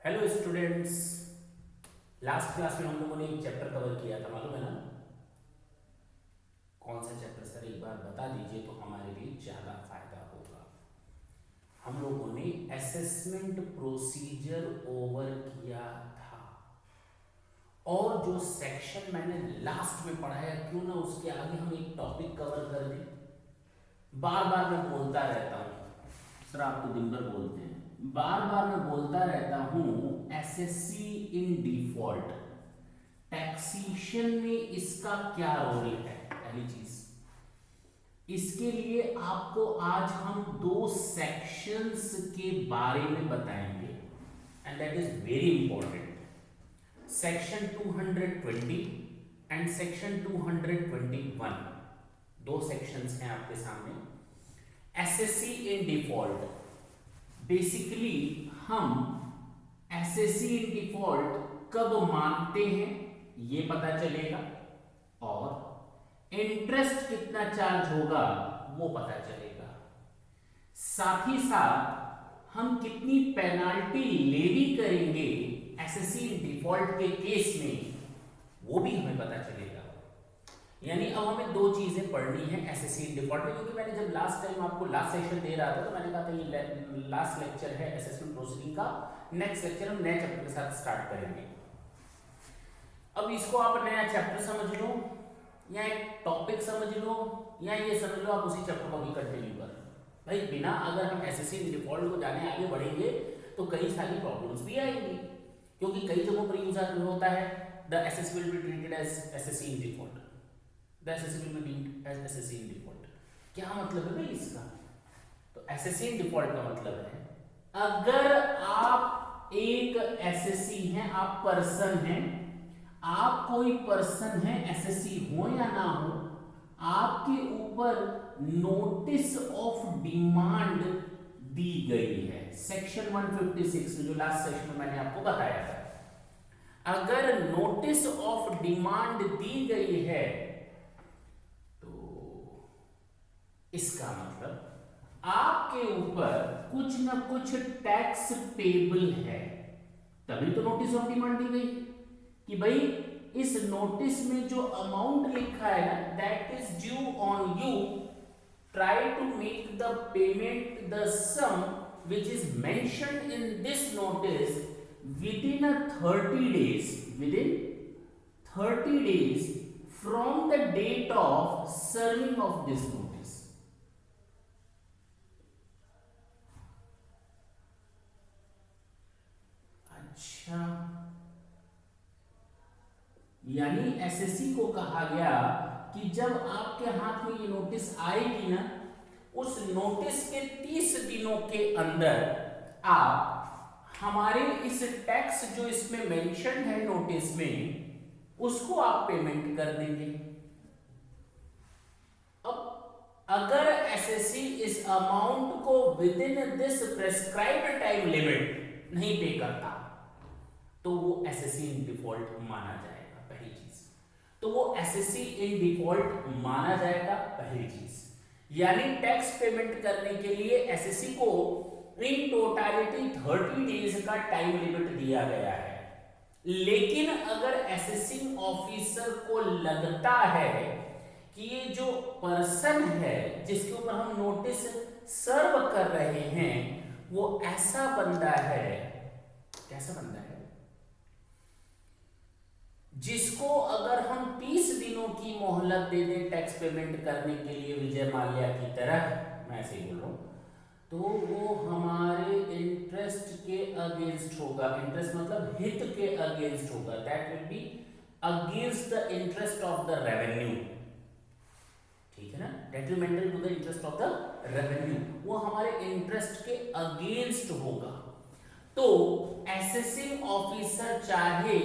Hello students. Last class में हम लोगों ने एक चैप्टर कवर किया था, मालूम है ना? कौन सा चैप्टर सर, एक बार बता दीजिए तो हमारे लिए ज़्यादा फायदा होगा। हम लोगों ने असेसमेंट प्रोसीजर ओवर किया था और जो सेक्शन मैंने लास्ट में पढ़ाया, क्यों ना उसके आगे हम एक टॉपिक कवर कर दें। बार बार मैं बोलता रहता हूँ सर, आप तो दिन भर बोलते हैं, बार बार मैं बोलता रहता हूँ एसएससी इन डिफॉल्ट टैक्सेशन में इसका क्या रोल है। पहली चीज, इसके लिए आपको आज हम दो सेक्शंस के बारे में बताएंगे and that is very important. Section 220 and section 221, दो सेक्शंस हैं आपके सामने। एसएससी इन डिफॉल्ट, बेसिकली हम एसएससी इन डिफॉल्ट कब मानते हैं ये पता चलेगा और इंटरेस्ट कितना चार्ज होगा वो पता चलेगा। साथ ही साथ हम कितनी पेनाल्टी लेवी करेंगे एसएससी इन डिफॉल्ट के केस में वो भी हमें पता चलेगा। यानी अब हमें दो चीजें पढ़नी है एसएससी इन डिफॉल्ट में, क्योंकि मैंने जब लास्ट टाइम आपको लास्ट सेशन दे रहा था तो मैंने कहा था ये लास्ट लेक्चर है असेसमेंट प्रोसीडिंग का, नेक्स्ट लेक्चर हम नए चैप्टर के साथ स्टार्ट करेंगे। अब इसको आप नया चैप्टर समझ लो या एक टॉपिक समझ लो या ये समझ लो आप उसी चैप्टर को भी कंटिन्यू कर लो। भाई बिना अगर हम एसएससी इन डिफॉल्ट को जाने आगे बढ़ेंगे तो कई सारी प्रॉब्लम्स भी आएंगी, क्योंकि कई जगहों पर यूज होता है the assessee will be treated as assessee in default, the assessee will be treated as assessee in default. क्या मतलब है भाई इसका? तो एसएससी इन डिफॉल्ट का मतलब है अगर आप एक एसएससी हैं, आप पर्सन हैं, आप कोई पर्सन है, एसएससी हो या ना हो, आपके ऊपर नोटिस ऑफ डिमांड दी गई है सेक्शन 156 में, जो लास्ट सेशन में मैंने आपको बताया था। अगर नोटिस ऑफ डिमांड दी गई है तो इसका मतलब आपके ऊपर कुछ ना कुछ टैक्स पेबल है, तभी तो नोटिस ऑफ डिमांड दी गई कि भाई इस नोटिस में जो अमाउंट लिखा है ना, that is due on you, try to make the payment the sum which is mentioned in this notice within 30 days, within 30 days from the date of serving of this notice। अच्छा, यानी SSC को कहा गया कि जब आपके हाथ में ये नोटिस आएगी ना, उस नोटिस के 30 दिनों के अंदर आप हमारे इस टैक्स जो इसमें मेंशन है नोटिस में, उसको आप पेमेंट कर देंगे। अब अगर एसएससी इस अमाउंट को with in this prescribed time limit नहीं पे करता तो वो एसएससी इन डिफॉल्ट माना जाएगा, पहली चीज। तो वो एसएससी इन डिफॉल्ट माना जाएगा, पहली चीज। यानी टैक्स पेमेंट करने के लिए एसएससी को इन टोटालिटी 30 डेज का टाइम लिमिट दिया गया है। लेकिन अगर एसेसिंग ऑफिसर को लगता है कि ये जो पर्सन है जिसके ऊपर हम नोटिस सर्व कर रहे हैं वो ऐसा बंदा है, कैसा बंदा है जिसको अगर हम 30 दिनों की मोहलत दे दें टैक्स पेमेंट करने के लिए, विजय माल्या की तरह, मैं ऐसे ही बोल रहा हूं, तो वो हमारे इंटरेस्ट के अगेंस्ट होगा। इंटरेस्ट मतलब हित के अगेंस्ट होगा, that will be against the interest of the revenue, ठीक है ना, detrimental to the interest of the revenue, वो हमारे इंटरेस्ट के अगेंस्ट होगा। तो एसेसिंग ऑफिसर चाहे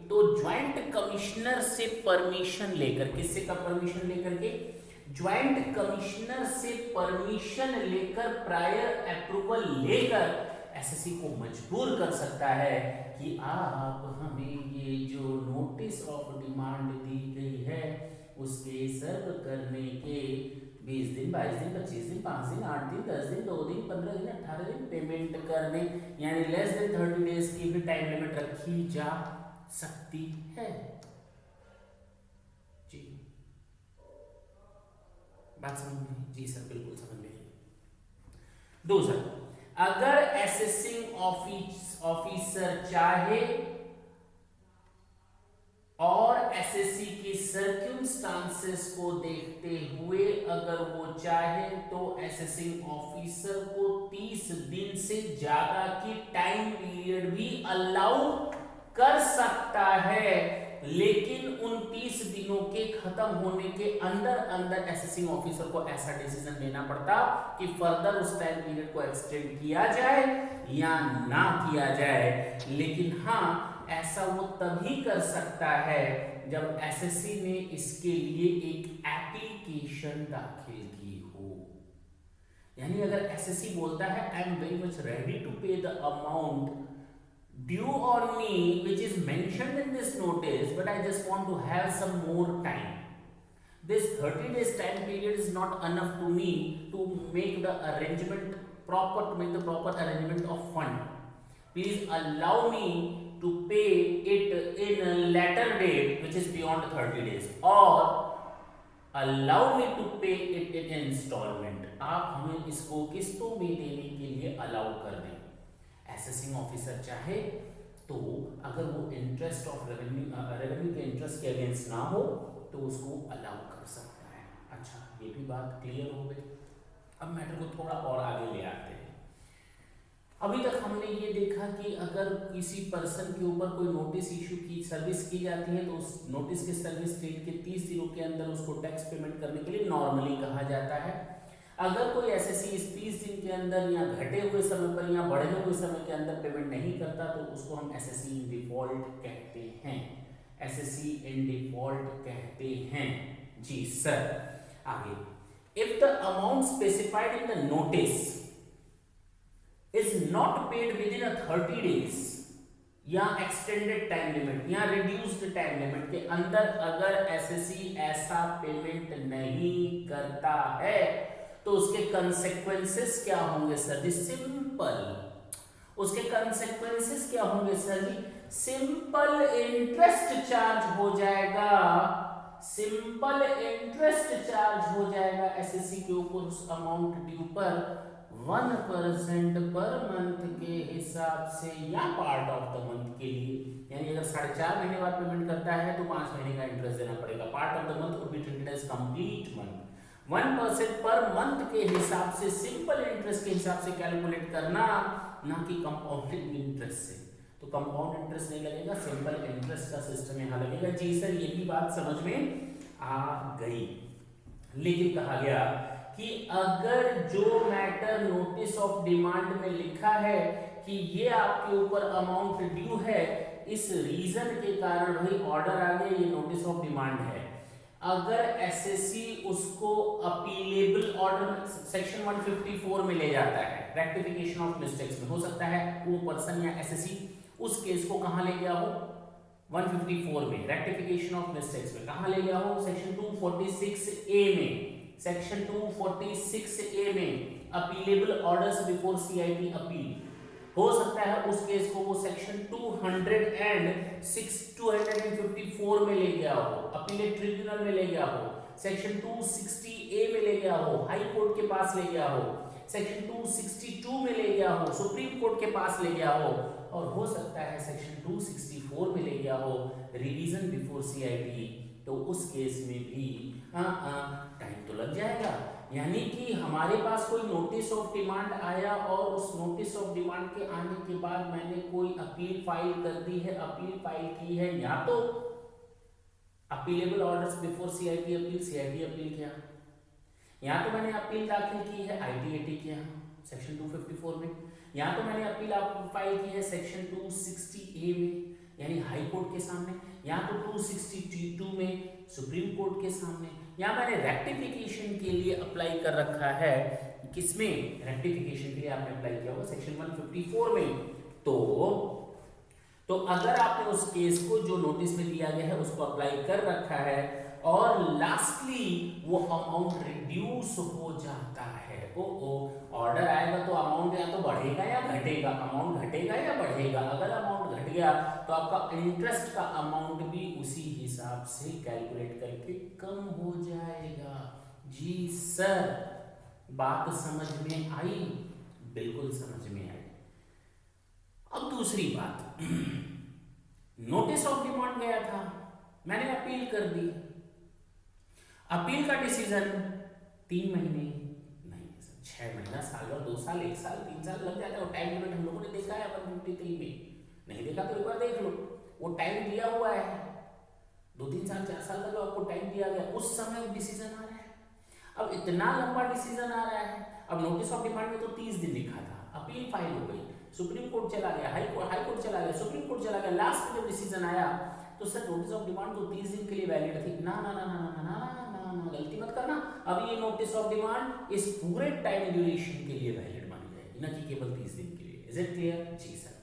तो ज्वाइंट कमिश्नर से परमिशन लेकर, किससे का परमिशन लेकर के, ज्वाइंट कमिश्नर से परमिशन लेकर, प्रायर अप्रूवल लेकर एसएससी को मजबूर कर सकता है कि आप हमें ये जो नोटिस ऑफ डिमांड दी गई है उसके सर्व करने के 20 दिन, 22 दिन, 25 दिन, 5 दिन, 8 दिन, 10 दिन, 2 दिन, 15 दिन, 18 दिन पेमेंट करने, यानी लेस देन 30 डेज की भी टाइम लिमिट रखी जा सकती है। जी बात समझ में? जी सर बिल्कुल समझ में। दूसरा, अगर असेसिंग ऑफिसर चाहे और एसएससी की सर्कमस्टांसेस को देखते हुए अगर वो चाहे तो असेसिंग ऑफिसर को 30 दिन से ज्यादा की टाइम पीरियड भी अलाउ कर सकता है, लेकिन उन 30 दिनों के खत्म होने के अंदर अंदर असेसिंग ऑफिसर को ऐसा डिसीजन लेना पड़ता कि फर्दर उस टाइम पीरियड को एक्सटेंड किया जाए या ना किया जाए। लेकिन हाँ, ऐसा वो तभी कर सकता है जब एसएससी ने इसके लिए एक एप्लीकेशन दाखिल की हो। यानी अगर एसएससी बोलता है I am very much ready to pay the amount due on me which is mentioned in this notice, but I just want to have some more time. This 30 days time period is not enough to me to make the arrangement proper, to make the proper arrangement of fund. Please allow me to pay it in a later date which is beyond 30 days, or allow me to pay it in installment. आप हमें इसको किस्तों में देने के लिए allow कर दें। असेसिंग ऑफिसर चाहे तो अगर वो इंटरेस्ट ऑफ रेवेन्यू के इंटरेस्ट के अगेंस्ट ना हो तो उसको अलाउ कर सकता है। अच्छा, ये भी बात क्लियर हो गई। अब मैटर को थोड़ा और आगे ले आते हैं। अभी तक हमने ये देखा कि अगर किसी पर्सन के ऊपर कोई नोटिस इशू की सर्विस की जाती है तो उस नोटिस के सर्विस डेट के 30 दिनों के अंदर उसको टैक्स पेमेंट करने के लिए नॉर्मली कहा जाता है। अगर कोई एसएससी इस 30 दिन के अंदर या घटे हुए समय पर या बढ़े हुए समय के अंदर पेमेंट नहीं करता तो उसको हम एसएससी इन डिफॉल्ट कहते हैं। एसएससी इन डिफॉल्ट कहते हैं। जी सर, आगे, if the amount specified in the notice is not paid with in 30 days या एक्सटेंडेड टाइम लिमिट या रिड्यूस्ड टाइम लिमिट के अंदर अगर एसएससी ऐसा पेमेंट नहीं करता है तो उसके कंसेक्वेंसेस क्या होंगे सर जी? सिंपल, उसके कंसेक्वेंसेस क्या होंगे सर जी? सिंपल इंटरेस्ट चार्ज हो जाएगा। सिंपल इंटरेस्ट चार्ज हो जाएगा एसएससी के ऊपर उस अमाउंट ड्यू पर 1% पर मंथ के हिसाब से या पार्ट ऑफ द मंथ के लिए। यानी अगर 4.5 महीने बाद पेमेंट करता है तो 5 महीने का इंटरेस्ट देना पड़ेगा। Part of the month would be treated as complete month. 1% per month के हिसाब से, सिंपल इंटरेस्ट के हिसाब से कैलकुलेट करना, ना कि कंपाउंडेड इंटरेस्ट से। तो कंपाउंड इंटरेस्ट नहीं लगेगा, सिंपल इंटरेस्ट का सिस्टम यहाँ लगेगा। जी सर, ये भी बात समझ में आ गई। लेकिन कहा गया कि अगर जो मैटर नोटिस ऑफ डिमांड में लिखा है कि ये आपके ऊपर अमाउंट ड्यू है, इस रीजन के कारण भाई ऑर्डर आ गया, ये नोटिस ऑफ डिमांड है, अगर एसएससी उसको अपीलेबल ऑर्डर सेक्शन 154 में ले जाता है, रेक्टिफिकेशन ऑफ मिस्टेक्स में, हो सकता है वो पर्सन या एसएससी उस केस को कहां ले गया हो? 154 में, रेक्टिफिकेशन ऑफ मिस्टेक्स में कहां ले गया हो? सेक्शन 246A में। सेक्शन 246A में appealable orders before CIT appeal, हो सकता है उस केस को वो सेक्शन 254 में ले गया हो, अपीलेट ट्रिब्यूनल में ले गया हो, सेक्शन 260A में ले गया हो, हाई कोर्ट के पास ले गया हो, सेक्शन 262 में ले गया हो, सुप्रीम कोर्ट के पास ले गया हो, और हो सकता है सेक्शन 264 में ले गया हो, रिवीजन बिफोर सीआईटी। तो उस केस में भी टाइम तो लग जाएगा। यानी कि हमारे पास कोई नोटिस ऑफ डिमांड आया और उस नोटिस ऑफ डिमांड के आने के बाद मैंने कोई अपील फाइल कर दी है, अपील फाइल की है, या तो appealable orders before CIT appeal, CIT appeal किया, या तो मैंने अपील दाखिल की है आईटीएटी के यहाँ सेक्शन 254 में, या तो मैंने अपील फाइल की है सेक्शन 260A में यानी हाई कोर्ट के सामने, या तो 262 में सुप्रीम कोर्ट के सामने, या मैंने रेक्टिफिकेशन के लिए अप्लाई कर रखा है। किसमें? रेक्टिफिकेशन के लिए आपने अप्लाई किया होगा सेक्शन 154 में। तो अगर आपने उस केस को जो नोटिस में दिया गया है उसको अप्लाई कर रखा है और लास्टली वो अमाउंट रिड्यूस हो जाता है। ओ ऑर्डर आएगा तो अमाउंट या तो बढ़ेगा या घटेगा, अमाउंट घटेगा या बढ़ेगा। अगर अमाउंट घट गया तो आपका इंटरेस्ट का अमाउंट भी उसी हिसाब से कैलकुलेट करके कम हो जाएगा। जी सर, बात समझ में आई? बिल्कुल समझ में आई। अब दूसरी बात, नोटिस ऑफ डिमांड गया था, मैंने अपील कर दी। अपील का डिसीजन 3 महीने नहीं, 6 महीना, साल और 2 साल, 1 साल, 3 साल लग जाता है। वो टाइम लिमिट हम लोगों ने देखा है 153 में, नहीं देखा तो एक बार देख लो। वो टाइम दिया हुआ है, 2-3 साल 4 साल का जो आपको टाइम दिया गया, उस समय डिसीजन आ रहा है। अब इतना लंबा डिसीजन आ रहा है। अब नोटिस ऑफ डिमांड में तो 30 दिन लिखा था, अपील फाइल हो गई, सुप्रीम कोर्ट चला गया, हाई कोर्ट चला गया, सुप्रीम कोर्ट चला गया, लास्ट में जब डिसीजन आया तो सर नोटिस ऑफ डिमांड तो 30 दिन के लिए वैलिड थी। ना ना ना ना ना ना ना ना, गलती मत करना। अब ये नोटिस ऑफ डिमांड इस पूरे टाइम ड्यूरेशन के लिए वैलिड मानी जाएगी, ना कि केवल 30 दिन के लिए। Is it clear? जी सर।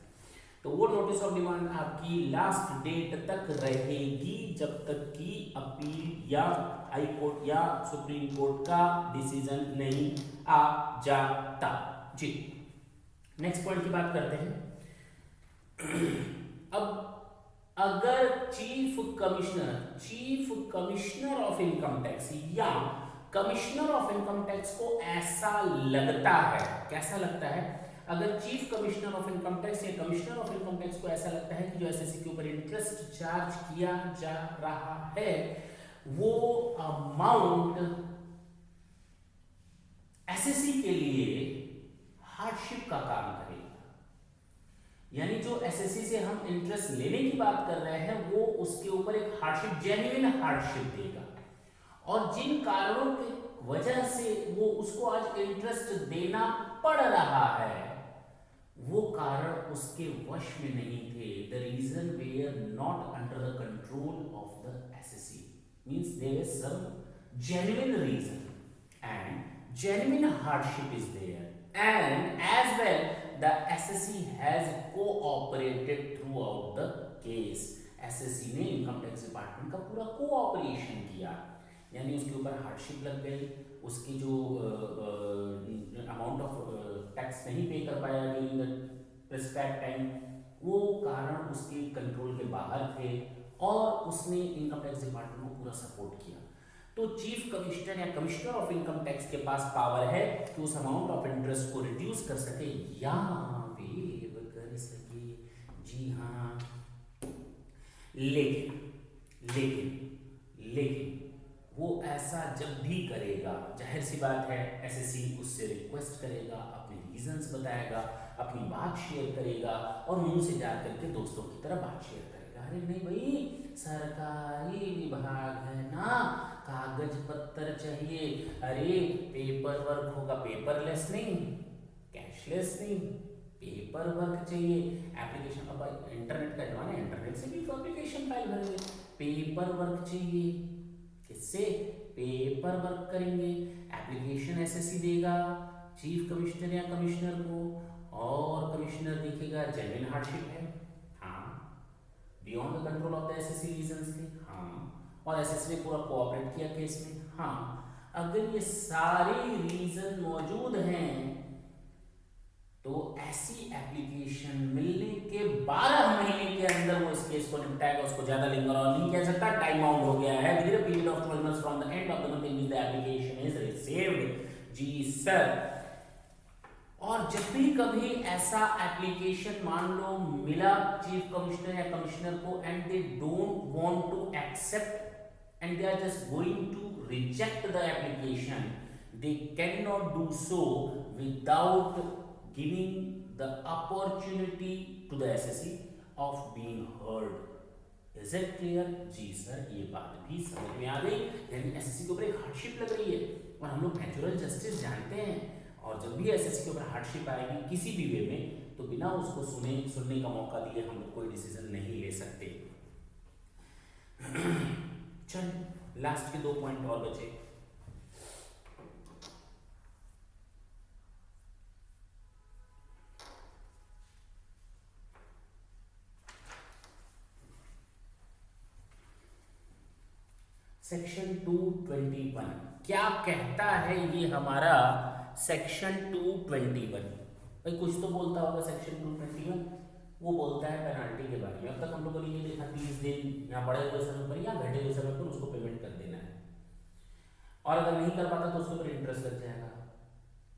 तो वो नोटिस ऑफ डिमांड आपकी लास्ट डेट तक रहेगी जब तक कि अपील या हाई कोर्ट या सुप्रीम कोर्ट का डिसीजन नहीं आ जाता। जी, नेक्स्ट पॉइंट की बात करते हैं। अब अगर chief commissioner of income tax या कमिश्नर ऑफ इनकम टैक्स को ऐसा लगता है, कैसा लगता है, अगर chief commissioner of income tax या कमिश्नर ऑफ इनकम टैक्स को ऐसा लगता है कि जो एसएससी के ऊपर इंटरेस्ट चार्ज किया जा रहा है वो अमाउंट एसएससी के लिए हार्डशिप का काम करेगा, यानी जो एसएससी से हम इंटरेस्ट लेने की बात कर रहे हैं वो उसके ऊपर एक हार्डशिप, जेन्युइन हार्डशिप देगा, और जिन कारणों की वजह से वो उसको आज इंटरेस्ट देना पड़ रहा है वो कारण उसके वश में नहीं थे। The reason were not under the control of the assessee, means there is some genuine reason and genuine hardship is there, and as well the SSC has cooperated throughout the case। SSC ने income tax department का पूरा cooperation किया, यानी उसके ऊपर hardship लग गई, उसकी जो अमाउंट ऑफ टैक्स नहीं पे कर पाया ड्यूरिंग द प्रिस्क्राइब्ड टाइम, वो कारण उसके कंट्रोल के बाहर थे और उसने इनकम टैक्स डिपार्टमेंट को पूरा सपोर्ट किया। तो चीफ कमिश्नर या कमिश्नर ऑफ इनकम टैक्स के पास पावर है कि उस अमाउंट ऑफ इंटरेस्ट को रिड्यूस कर सके या वेव कर सके। जी हाँ, लेकिन वो ऐसा जब भी करेगा, जाहिर सी बात है एसएससी उससे रिक्वेस्ट करेगा, अपने रीजंस बताएगा, अपनी बात शेयर करेगा और मुंह से जा करके दोस्तों की तरह बात शेयर करेगा। अरे नहीं भाई, सरकारी विभाग है ना, कागज पत्तर चाहिए, अरे पेपर वर्क होगा, पेपरलेस नहीं, कैशलेस नहीं, पेपर वर्क चाहिए। एप्लीकेशन, अब इंटरनेट का जमाना है, इंटरनेट से भी एप्लीकेशन फाइल भरेंगे, पेपर वर्क चाहिए, किससे? पेपर वर्क करेंगे, एप्लीकेशन एसएससी देगा चीफ कमिश्नर या कमिश्नर को, और कमिश्नर देखेगा जेन्युइन हार्डशिप है, हाँ, beyond the control of the SSC reasons थे, हाँ, और एसएससी ने पूरा कोऑपरेट किया केस में, हाँ। अगर ये सारे रीजन मौजूद हैं तो ऐसी एप्लीकेशन मिलने के 12 महीने के अंदर वो इस केस को निपटाएगा, उसको ज्यादा लिंगर और नहीं कह सकता, टाइम आउट हो गया है, within a period of 12 months from the end of the month in which the application is received. जी सर। और जब भी कभी ऐसा एप्लीकेशन मान लो मिला चीफ कमिश्नर या कमिश्नर को and they don't want to accept and they are just going to reject the application, they cannot do so without giving the opportunity to the SSC of being heard। Is it clear? जी sir, ये बात भी समझ में आ गई, यानी SSC के ऊपर एक हार्डशिप लग रही है और हम लोग नेचुरल जस्टिस जानते हैं, और जब भी एसएससी के ऊपर हार्डशिप आएगी किसी भी वे में तो बिना उसको सुनने का मौका दिए हम लोग कोई डिसीजन नहीं ले सकते। चल, लास्ट के 2 पॉइंट और बचे। सेक्शन 221 क्या कहता है ये हमारा सेक्शन 221? भाई कुछ तो बोलता होगा सेक्शन 221, वो बोलता है पेनाल्टी के बारे में। अब तक हम लोगों ने ये देखा 30 दिन या बढ़े हुए समय पर या घटे हुए समय पर उसको पेमेंट कर देना है, और अगर नहीं कर पाता तो उसके ऊपर इंटरेस्ट लग जाएगा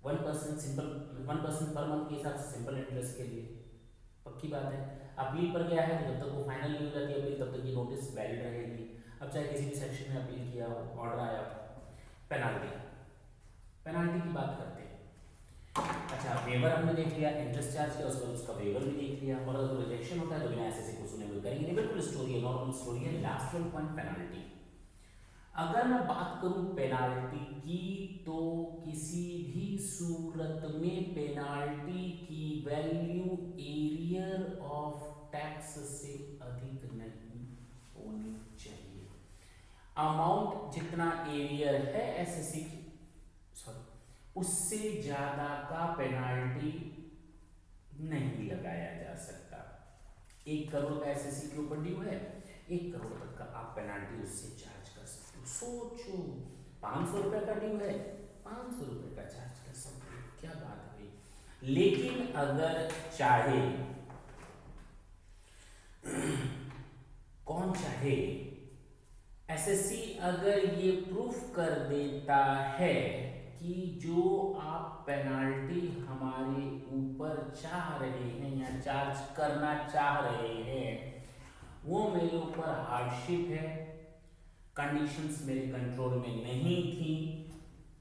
1% सिंपल, 1% पर मंथ के हिसाब से सिंपल इंटरेस्ट के लिए। पक्की बात है। अपील पर गया है तो जब तक वो फाइनल नहीं हो जाती अपील तब तक ये नोटिस वैलिड रहेगी। अब चाहे किसी भी सेक्शन में अपील किया हो, ऑर्डर आया, पेनाल्टी, पेनाल्टी की बात करते हैं। अच्छा, वेवर हमने देख लिया, इंटरेस्ट चार्ज किया, उसके बाद उसका वेवर भी देख लिया, और अगर रिजेक्शन होता है तो बिना ऐसे को सुने हुए करेंगे। बिल्कुल स्टोरी है, नॉर्मल स्टोरी है। Last one point penalty. अगर मैं बात करूं पेनाल्टी की तो किसी भी सूरत में पेनाल्टी की वैल्यू एरियर ऑफ टैक्स से अधिक नहीं होनी चाहिए। अमाउंट जितना एरियर है एसएससी की, सॉरी, उससे ज्यादा का पेनाल्टी नहीं लगाया जा सकता। 1 करोड़ का एसएससी के ऊपर ड्यू है, 1 करोड़ तक का आप पेनाल्टी उससे चार्ज कर सकते हो। सोचो, 500 रुपए का ड्यू है, 500 रुपए का चार्ज कर सकते हो, क्या बात है भाई। लेकिन अगर चाहे कौन चाहे, एसएससी अगर ये प्रूफ कर देता है कि जो आप पेनाल्टी हमारे ऊपर चाह रहे हैं या चार्ज करना चाह रहे हैं वो मेरे ऊपर हार्डशिप है, कंडीशंस मेरे कंट्रोल में नहीं थी,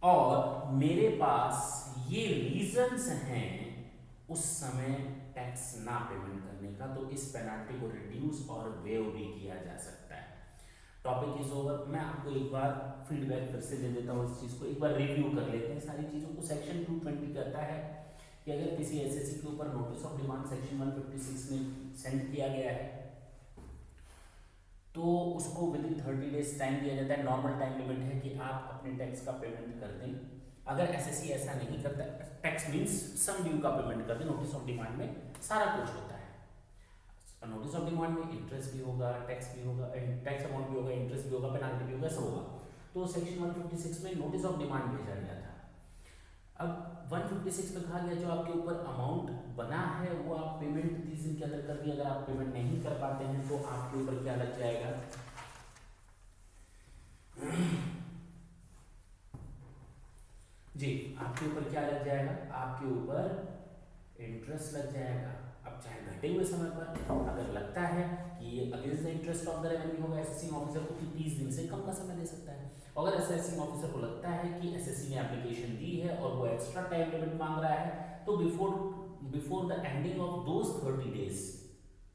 और मेरे पास ये रीजंस हैं उस समय टैक्स ना पेमेंट करने का, तो इस पेनाल्टी को रिड्यूस और वेव भी किया जा सकता है। Topic is over. मैं आपको एक बार फीडबैक फिर से दे देता हूँ, इस चीज़ को एक बार रिव्यू कर लेते हैं सारी चीज़ों को। सेक्शन 220 कहता है कि अगर किसी एसएससी के ऊपर नोटिस ऑफ डिमांड सेक्शन 156 में सेंड किया गया है तो उसको विद इन 30 डेज टाइम दिया जाता है। नॉर्मल टाइम लिमिट है कि आप अपने टैक्स का पेमेंट कर दें। अगर एसएससी ऐसा नहीं करता, टैक्स मीन्स सम ड्यू का पेमेंट कर दें, नोटिस ऑफ डिमांड में सारा कुछ होता है। नोटिस ऑफ डिमांड में इंटरेस्ट भी होगा, टैक्स भी होगा, टैक्स अमाउंट भी होगा, इंटरेस्ट भी होगा, पेनाल्टी भी होगा, सब होगा। तो सेक्शन 156 में नोटिस ऑफ डिमांड भेजा गया था। अब 156 में कहा गया जो आपके ऊपर अमाउंट बना है वो आप पेमेंट 30 दिन के अंदर कर दिए। अगर आप पेमेंट नहीं कर पाते हैं तो आपके ऊपर क्या लग जाएगा, जी आपके ऊपर क्या लग जाएगा, आपके ऊपर इंटरेस्ट लग जाएगा। अब चाहे घटे हुए समय पर अगर लगता है कि ये against the interest of the revenue होगा एसएससी ऑफिसर को, 30 दिन से कम का समय दे सकता है। अगर एसएससी ऑफिसर को लगता है कि एसएससी ने एप्लीकेशन दी है और वो एक्स्ट्रा टाइम लिमिट मांग रहा है तो before the ending of those 30 days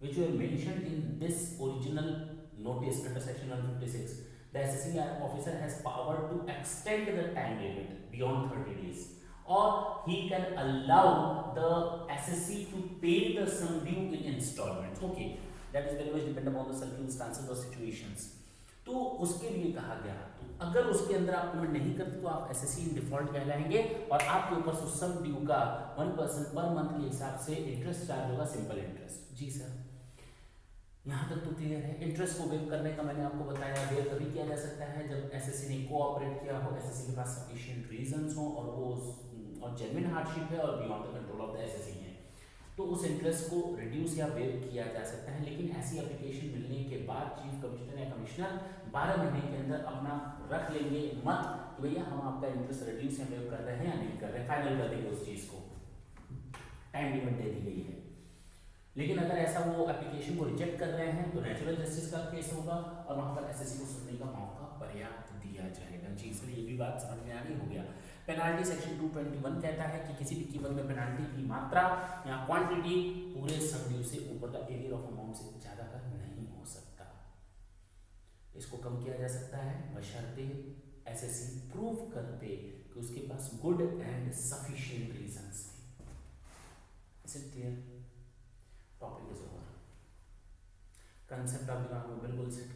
which were mentioned in this original notice under section 156, the SSC officer has power to extend the time limit beyond 30 days, or he can allow the SSC to pay the sum due in installments. Okay, that is very much depend upon the circumstances or situations. तो उसके लिए कहा गया तो अगर उसके अंदर आप पेमेंट नहीं करते तो आप एसएससी इन डिफॉल्ट कहलाएंगे और आपके ऊपर सम ड्यू का 1% पर मंथ के हिसाब से इंटरेस्ट चार्ज होगा, सिंपल इंटरेस्ट। जी सर, यहाँ तक तो क्लियर है। इंटरेस्ट को वेव करने का मैंने आपको बताया, वेव तभी किया जा सकता है जब एसएससी ने कोऑपरेट किया हो, एसएससी के पास सफिशिएंट रीजंस हो और वो और जेन्युइन हार्डशिप है और beyond the control of the SSC है, तो उस इंटरेस्ट को रिड्यूस या वेव किया जा सकता है। लेकिन ऐसी एप्लीकेशन मिलने के बाद चीफ कमिश्नर या कमिश्नर 12 महीने के अंदर अपना रख लेंगे मत कि भैया हम आपका इंटरेस्ट रिड्यूस या वेव कर रहे हैं या नहीं कर रहे हैं, फाइनल कर देंगे उस चीज़ को, टाइम लिमिट दे दी गई है। लेकिन अगर ऐसा वो एप्लीकेशन को रिजेक्ट कर रहे हैं तो नेचुरल जस्टिस का केस होगा और वहाँ पर एसएससी को सुनने का मौका पर्याप्त दिया जाएगा। जी सर, ये भी बात समझ में आ गई, हो गया। पेनाल्टी सेक्शन 221 कहता है कि किसी भी कीमत में पेनाल्टी की मात्रा या क्वांटिटी पूरे सम ड्यू से ऊपर का एरियर ऑफ अमाउंट से ज़्यादा का नहीं हो सकता। इसको कम किया जा सकता है बशर्ते एसएससी प्रूव करते कि उसके पास गुड एंड सफिशिएंट रीजंस थे। Is it clear? Topic is over. Concept आप दिमाग में बिल्कुल सेट